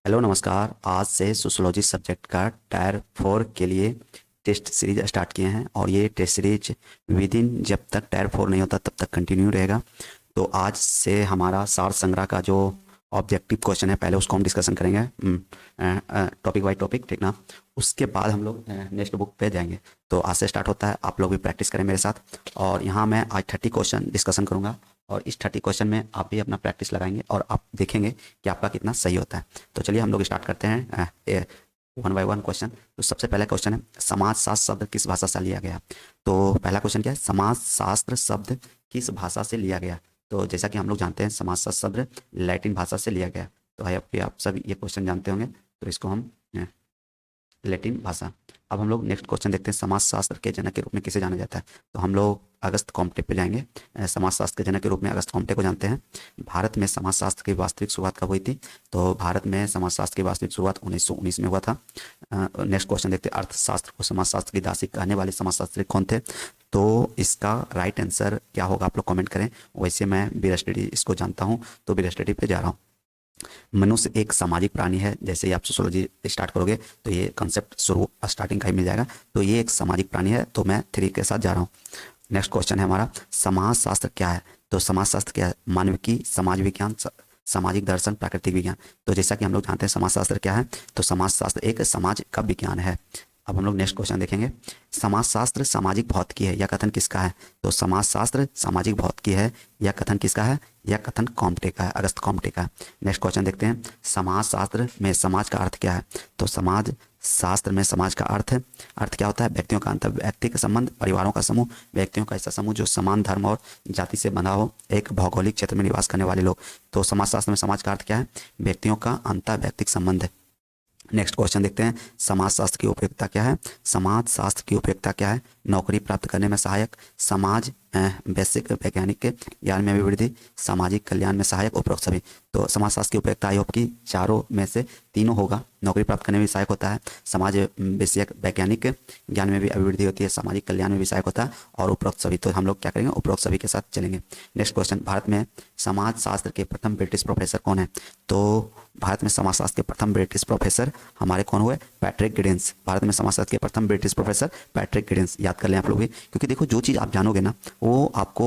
Hello नमस्कार। आज से सोशोलॉजी सब्जेक्ट का टायर 4 के लिए टेस्ट सीरीज स्टार्ट किए हैं और ये टेस्ट सीरीज विद इन जब तक टायर 4 नहीं होता तब तक कंटिन्यू रहेगा। तो आज से हमारा सार संग्रह का जो ऑब्जेक्टिव क्वेश्चन है पहले उसको हम डिस्कशन करेंगे टॉपिक बाय टॉपिक, ठीक ना। उसके बाद हम लोग नेक्स्ट बुक पे जाएंगे। तो आज से स्टार्ट होता है, आप लोग भी प्रैक्टिस करें मेरे साथ। और यहाँ मैं आज 30 क्वेश्चन डिस्कशन करूँगा और इस 30 क्वेश्चन में आप भी अपना प्रैक्टिस लगाएंगे और आप देखेंगे कि आपका कितना सही होता है। तो चलिए हम लोग स्टार्ट करते हैं वन बाय वन क्वेश्चन। तो सबसे पहला क्वेश्चन है, समाजशास्त्र शब्द किस भाषा से लिया गया। तो पहला क्वेश्चन क्या है, समाजशास्त्र शब्द किस भाषा से लिया गया। तो जैसा कि हम लोग जानते हैं समाजशास्त्र शब्द लैटिन भाषा से लिया गया। तो आई होप कि आप सब ये क्वेश्चन जानते होंगे। तो इसको हम लैटिन भाषा। अब हम लोग नेक्स्ट क्वेश्चन देखते हैं, समाजशास्त्र के जनक के रूप में किसे जाना जाता है। तो हम लोग अगस्त कॉम्टे पे जाएंगे। समाजशास्त्र के जनक के रूप में अगस्त कॉम्टे को जानते हैं। भारत में समाजशास्त्र की वास्तविक शुरुआत कब हुई थी। तो भारत में समाजशास्त्र की वास्तविक शुरुआत 1919 में हुआ था। नेक्स्ट क्वेश्चन देखते हैं, अर्थशास्त्र को समाजशास्त्र की दासी कहने वाले समाजशास्त्री कौन थे। तो इसका राइट आंसर क्या होगा आप लोग कमेंट करें। वैसे मैं बियर स्टडी इसको जानता हूँ, तो बियर स्टडी पे जा रहा हूँ। मनुष्य एक सामाजिक प्राणी है। जैसे ही आप सोशोलॉजी स्टार्ट करोगे तो ये कंसेप्ट शुरू स्टार्टिंग का ही मिल जाएगा। तो ये एक सामाजिक प्राणी है, तो मैं 3 के साथ जा रहा हूँ। नेक्स्ट क्वेश्चन है हमारा, समाजशास्त्र क्या है। तो समाजशास्त्र क्या है, मानविकी, समाज विज्ञान, सामाजिक दर्शन, प्राकृतिक विज्ञान। तो जैसा कि हम लोग जानते हैं समाजशास्त्र क्या है, तो समाजशास्त्र एक समाज का विज्ञान है। अब हम लोग नेक्स्ट क्वेश्चन देखेंगे, समाजशास्त्र सामाजिक भौतिकी है, यह कथन किसका है। तो समाजशास्त्र सामाजिक भौतिकी है, यह कथन किसका है, यह कथन कॉम्टे का है, अगस्त कॉम्टे का है। नेक्स्ट क्वेश्चन देखते हैं, समाजशास्त्र में समाज का अर्थ क्या है। तो समाज शास्त्र में समाज का अर्थ क्या होता है, व्यक्तियों का अंतर व्यक्तिगत संबंध, परिवारों का समूह, व्यक्तियों का ऐसा समूह जो समान धर्म और जाति से बंधा हो, एक भौगोलिक क्षेत्र में निवास करने वाले लोग। तो समाजशास्त्र में समाज का अर्थ क्या है, व्यक्तियों का अंतर व्यक्तिक संबंध है। नेक्स्ट क्वेश्चन देखते हैं, समाजशास्त्र की उपयोगिता क्या है। समाज शास्त्र की उपयोगिता क्या है, नौकरी प्राप्त करने में सहायक, समाज वैश्विक वैज्ञानिक के ज्ञान में अभिवृद्धि, सामाजिक कल्याण में सहायक, उपरोक्त सभी। तो समाजशास्त्र की उपयोगिता आयोग की चारों में से तीनों होगा। नौकरी प्राप्त करने में भी सहायक होता है, समाज वैश्विक वैज्ञानिक ज्ञान में भी अभिवृद्धि होती है, सामाजिक कल्याण में भी सहायक होता है, और उपरोक्त सभी। तो हम लोग क्या करेंगे, उपरोक्त सभी के साथ चलेंगे। नेक्स्ट क्वेश्चन, भारत में समाजशास्त्र के प्रथम ब्रिटिश प्रोफेसर कौन है। तो भारत में समाजशास्त्र के प्रथम ब्रिटिश प्रोफेसर हमारे कौन हुए, पैट्रिक गिडिंस। भारत में समाजशास्त्र के प्रथम ब्रिटिश प्रोफेसर पैट्रिक गिडिंस, याद कर लें आप लोग भी, क्योंकि देखो जो चीज़ आप जानोगे ना वो आपको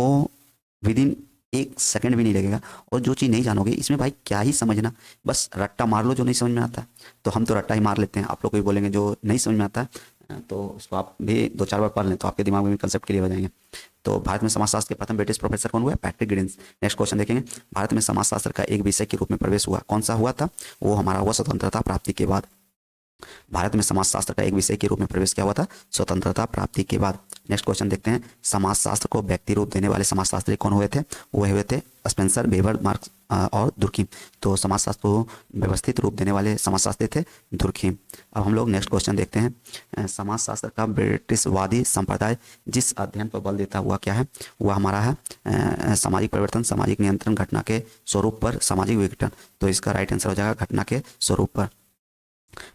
विद इन 1 सेकंड भी नहीं लगेगा। और जो चीज़ नहीं जानोगे इसमें भाई क्या ही समझना, बस रट्टा मार लो जो नहीं समझ में आता है। तो हम तो रट्टा ही मार लेते हैं, आप लोग को भी बोलेंगे जो नहीं समझ में आता है तो उसको आप भी 2-4 बार पढ़ लें तो आपके दिमाग में भी कंसेप्ट क्लियर हो जाएंगे। तो भारत में समाजशास्त्र के प्रथम ब्रिटिश प्रोफेसर कौन हुआ, पैट्रिक गिडिंस। नेक्स्ट क्वेश्चन देखेंगे, भारत में समाजशास्त्र का एक विषय के रूप में प्रवेश हुआ, कौन सा हुआ था। वो हमारा हुआ स्वतंत्रता प्राप्ति के बाद। भारत में समाजशास्त्र का एक विषय के रूप में प्रवेश किया हुआ था स्वतंत्रता प्राप्ति के बाद। नेक्स्ट क्वेश्चन देखते हैं, समाजशास्त्र को व्यक्ति रूप देने वाले समाजशास्त्री कौन हुए थे। वो हुए थे स्पेंसर, वेबर, मार्क्स और दुर्खीम। तो समाजशास्त्र को व्यवस्थित रूप देने वाले समाजशास्त्री थे दुर्खीम। अब हम लोग नेक्स्ट क्वेश्चन देखते हैं, समाजशास्त्र का ब्रिटिशवादी संप्रदाय जिस अध्ययन पर बल देता हुआ क्या है, वह हमारा है सामाजिक परिवर्तन, सामाजिक नियंत्रण, घटना के स्वरूप पर सामाजिक विघटन। तो इसका राइट आंसर हो जाएगा घटना के स्वरूप पर।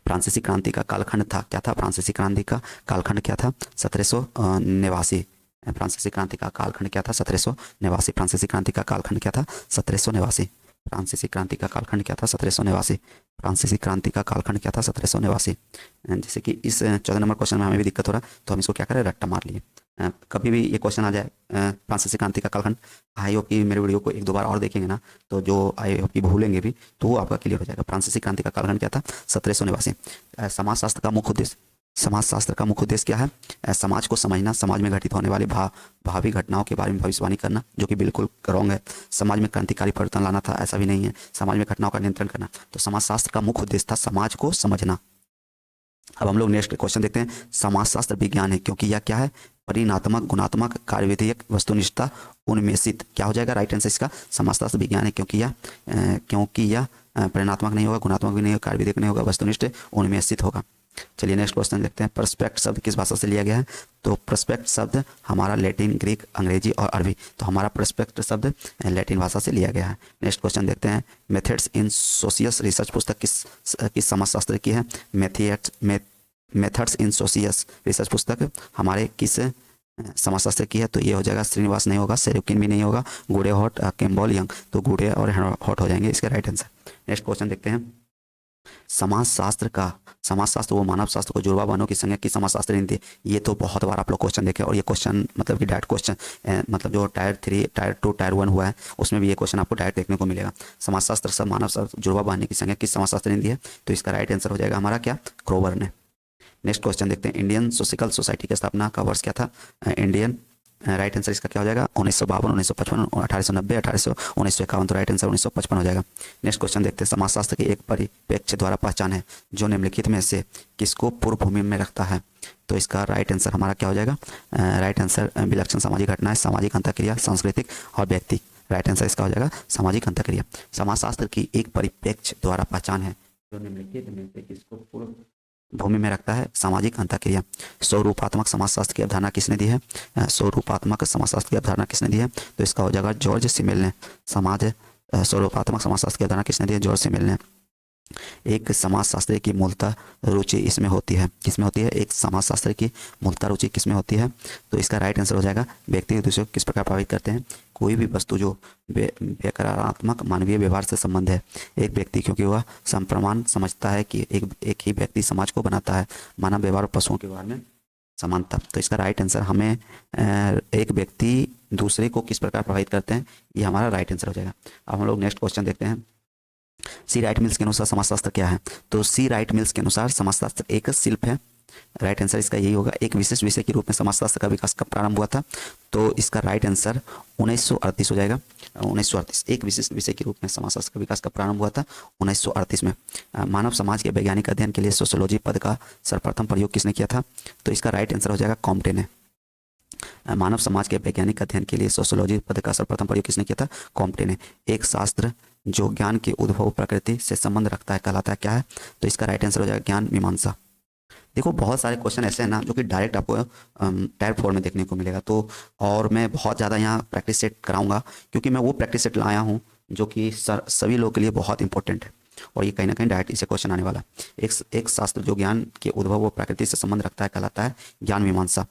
फ्रांसीसी क्रांति का कालखंड था क्या था, फ्रांसीसी क्रांति का कालखंड क्या था, 1789। फ्रांसीसी क्रांति का कालखंड क्या था, 1789। फ्रांसीसी क्रांति का कालखंड क्या था, 1789। फ्रांसीसी क्रांति का कालखंड क्या था, 1789। फ्रांसीसी क्रांति का कालखंड क्या था, 1789। जैसे कि इस 14 नंबर क्वेश्चन में हमें भी दिक्कत हो रहा है तो हम इसको क्या करें, रट्टा मार लिए। कभी भी ये क्वेश्चन आ जाए फ्रांसीसी क्रांति का कालखंड, आई होप कि मेरे वीडियो को 1-2 बार और देखेंगे ना तो जो आई होप कि भूलेंगे भी तो वो आपका क्लियर हो जाएगा। फ्रांसीसी क्रांति का कालखंड क्या था, 1789। समाजशास्त्र का मुख्य उद्देश्य, समाजशास्त्र का मुख्य उद्देश्य क्या है, समाज को समझना, समाज में घटित होने वाले भावी घटनाओं के बारे में भविष्यवाणी करना, जो कि बिल्कुल रॉन्ग है। समाज में क्रांतिकारी परिवर्तन लाना था, ऐसा भी नहीं है। समाज में घटनाओं का नियंत्रण करना। तो समाजशास्त्र का मुख्य उद्देश्य था समाज को समझना। अब हम लोग नेक्स्ट क्वेश्चन देखते हैं, समाजशास्त्र विज्ञान है क्योंकि यह क्या है, परिणात्मक, गुणात्मक, कार्यविधेयक, वस्तुनिष्ठता, उन्मेषित। क्या हो जाएगा राइट आंसर इसका, समाजशास्त्र विज्ञान है क्योंकि यह परिणात्मक नहीं होगा, गुणात्मक भी नहीं होगा, कार्यविधेयक नहीं होगा, वस्तुनिष्ठ उन्मेषित होगा। चलिए नेक्स्ट क्वेश्चन देखते हैं, पर्सपेक्ट शब्द किस भाषा से लिया गया है। तो पर्सपेक्ट शब्द हमारा लैटिन, ग्रीक, अंग्रेजी और अरबी। तो हमारा पर्सपेक्ट शब्द लैटिन भाषा से लिया गया है। नेक्स्ट क्वेश्चन देखते हैं, मेथड्स इन सोशियस रिसर्च पुस्तक किस समाजशास्त्र की है। मेथड्स इन सोशियस रिसर्च पुस्तक हमारे किस समाजशास्त्र की है। तो ये हो जाएगा श्रीनिवास नहीं होगा, सेरुकिन भी नहीं होगा, गुडे हॉट, कैम्बल यंग। तो गुडे और हॉट हो जाएंगे इसके राइट आंसर। नेक्स्ट क्वेश्चन देखते हैं, समाजशास्त्र वो मानव शास्त्र को जुड़वा बनो की संज्ञा की समाजशास्त्र हिंदी। ये तो बहुत बार आप लोग क्वेश्चन देखे, और ये क्वेश्चन मतलब कि डायरेक्ट क्वेश्चन मतलब जो टायर 3, टायर 2, टायर 1 हुआ है उसमें भी ये क्वेश्चन आपको डायरेक्ट देखने को मिलेगा। समाजशास्त्र सब मानव शास्त्र जुड़वा बांधने की संज्ञा किस समाजशास्त्र हिंदी है, तो इसका राइट आंसर हो जाएगा हमारा क्या, क्रोवर ने। नेक्स्ट क्वेश्चन देखते हैं, इंडियन सोशिकल सोसाइटी की स्थापना का वर्ष क्या था। इंडियन राइट आंसर इसका क्या हो जाएगा, 1952, 1955, 1890, 1951। तो राइट आंसर 1955 हो जाएगा। नेक्स्ट क्वेश्चन देखते हैं, समाजशास्त्र की एक परिप्रेक्ष्य द्वारा पहचान है जो निम्नलिखित में से किसको पूर्व भूमि में रखता है। तो इसका राइट आंसर हमारा क्या हो जाएगा, राइट आंसर विलक्षण सामाजिक घटनाएं, सामाजिक अंतःक्रिया, सांस्कृतिक और व्यक्ति। राइट आंसर इसका हो जाएगा सामाजिक अंतःक्रिया। समाजशास्त्र की एक परिप्रेक्ष्य द्वारा पहचान है जो निम्नलिखित में से किसको पूर्व भूमि में रखता है, सामाजिक अंतःक्रिया। स्वरूपात्मक समाजशास्त्र की अवधारणा किसने दी है, स्वरूपात्मक समाजशास्त्र की अवधारणा किसने दी है, तो इसका हो जाएगा जॉर्ज सिमेल ने। स्वरूपात्मक समाजशास्त्र की अवधारणा किसने दी है, जॉर्ज सिमेल ने। एक समाजशास्त्री की मूलतः रुचि इसमें होती है, किसमें होती है, एक समाजशास्त्री की मूलतः रुचि किसमें होती है, तो इसका राइट आंसर हो जाएगा व्यक्ति एक दूसरे को किस प्रकार प्रभावित करते हैं। कोई भी वस्तु जो बेकारात्मक मानवीय व्यवहार से संबंध है, एक व्यक्ति क्योंकि वह संप्रमाण समझता है कि एक ही व्यक्ति समाज को बनाता है, मानव व्यवहार और पशुओं के व्यवहार में समानता। तो इसका राइट आंसर हमें एक व्यक्ति दूसरे को किस प्रकार प्रभावित करते हैं, ये हमारा राइट आंसर हो जाएगा। अब हम लोग नेक्स्ट क्वेश्चन देखते हैं, सी राइट मिल्स के अनुसार समाजशास्त्र क्या है। तो सी राइट मिल्स के अनुसार समाजशास्त्र एक शिल्प है। राइट आंसर इसका यही होगा। एक विशेष विषय के रूप में समाजशास्त्र का विकास कब प्रारंभ हुआ था, तो इसका राइट आंसर 1938 हो जाएगा। 1938 एक विशेष विषय के रूप में समाजशास्त्र का विकास कब प्रारंभ हुआ था, 1938 में। मानव समाज के वैज्ञानिक अध्ययन के लिए सोशियोलॉजी पद का सर्वप्रथम प्रयोग किसने किया था, तो इसका राइट आंसर हो जाएगा कॉम्टे ने। मानव समाज के वैज्ञानिक अध्ययन के लिए सोशियोलॉजी पद का सर्वप्रथम प्रयोग किसने किया था, कॉम्टे ने। एक शास्त्र जो ज्ञान के उद्भव प्रकृति से संबंध रखता है कहलाता है क्या है, तो इसका राइट आंसर हो जाएगा ज्ञान मीमांसा। देखो बहुत सारे क्वेश्चन ऐसे हैं ना जो कि डायरेक्ट आपको टायर 4 में देखने को मिलेगा। तो और मैं बहुत ज़्यादा यहाँ प्रैक्टिस सेट कराऊंगा क्योंकि मैं वो प्रैक्टिस सेट लाया हूँ जो कि सभी लोगों के लिए बहुत इंपॉर्टेंट है, और ये कहीं ना कहीं डायरेक्ट इसे क्वेश्चन आने वाला। एक शास्त्र जो ज्ञान के उद्भव व प्रकृति से संबंध रखता है कहलाता है ज्ञान मीमांसा।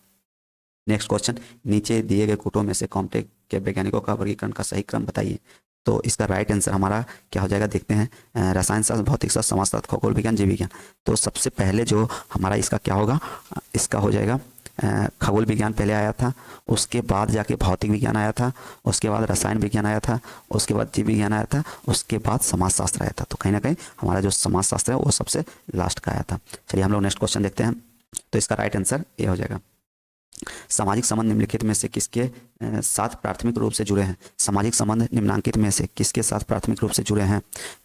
नेक्स्ट क्वेश्चन, नीचे दिए गए कोटों में से कॉम्टे के वैज्ञानिकों का वर्गीकरण का सही क्रम बताइए। तो इसका राइट आंसर हमारा क्या हो जाएगा, देखते हैं। रसायन शास्त्र, भौतिक शास्त्र, समाजशास्त्र, खगोल विज्ञान, जीव विज्ञान। तो सबसे पहले जो हमारा इसका क्या होगा, इसका हो जाएगा खगोल विज्ञान पहले आया था, उसके बाद जाके भौतिक विज्ञान आया था, उसके बाद रसायन विज्ञान आया था, उसके बाद जीव विज्ञान आया था, उसके बाद समाजशास्त्र आया था। तो कहीं ना कहीं हमारा जो समाजशास्त्र है वो सबसे लास्ट का आया था। चलिए हम लोग नेक्स्ट क्वेश्चन देखते हैं। तो इसका राइट आंसर ये हो जाएगा, सामाजिक संबंध निम्नलिखित में से किसके साथ प्राथमिक रूप से जुड़े हैं। सामाजिक संबंध निम्नांकित में से किसके साथ प्राथमिक रूप से जुड़े हैं,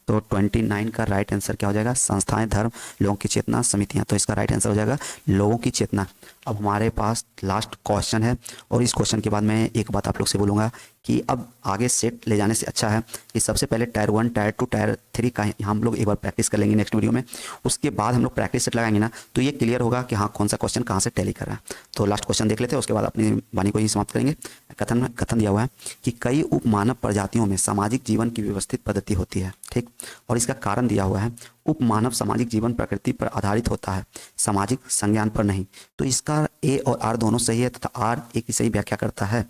तो 29 का राइट आंसर क्या हो जाएगा, संस्थाएं, धर्म, लोगों की चेतना, समितियां। तो इसका राइट आंसर हो जाएगा लोगों की चेतना। अब हमारे पास लास्ट क्वेश्चन है, और इस क्वेश्चन के बाद मैं एक बात आप लोग से बोलूँगा कि अब आगे सेट ले जाने से अच्छा है कि सबसे पहले टायर 1, टायर 2, टायर 3 का हम लोग एक बार प्रैक्टिस कर लेंगे नेक्स्ट वीडियो में। उसके बाद हम लोग प्रैक्टिस सेट लगाएंगे ना, तो ये क्लियर होगा कि हाँ कौन सा क्वेश्चन कहाँ से टैली कर रहा है। तो लास्ट क्वेश्चन देख लेते हैं, उसके बाद अपनी वाणी को ही समाप्त करेंगे। कथन दिया हुआ है कि कई उपमानव प्रजातियों में सामाजिक जीवन की व्यवस्थित पद्धति होती है, ठीक। और इसका कारण दिया हुआ है, उपमानव सामाजिक जीवन प्रकृति पर आधारित होता है, सामाजिक संज्ञान पर नहीं। तो इसका ए और आर दोनों सही है तथा आर ए की सही व्याख्या करता है।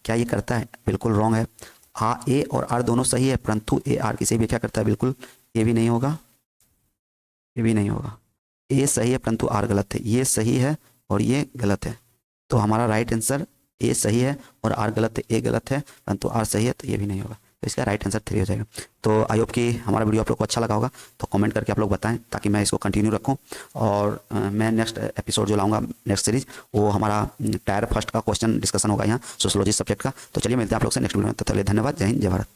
क्या ये करता है, बिल्कुल रॉन्ग है। ए और आर दोनों सही है, परंतु ए आर की सही व्याख्या करता है, बिल्कुल ये भी नहीं होगा, ये भी नहीं होगा। ए सही है परंतु आर गलत है, ये सही है और ये गलत है। तो हमारा राइट आंसर ए सही है और आर गलत है, ए गलत है परंतु आर सही है, तो ये भी नहीं होगा। तो इसका राइट आंसर 3 हो जाएगा। तो आई होप कि हमारा वीडियो आप लोग को अच्छा लगा होगा, तो कमेंट करके आप लोग बताएं ताकि मैं इसको कंटिन्यू रखूं। और मैं नेक्स्ट एपिसोड जो लाऊंगा, नेक्स्ट सीरीज, वो हमारा टायर फर्स्ट का क्वेश्चन डिस्कशन होगा यहाँ सोशियोलॉजी सब्जेक्ट का। तो चलिए मिलते हैं आप लोग से नेक्स्ट वीडियो में। तो चलिए धन्यवाद, जय हिंद, जय भारत।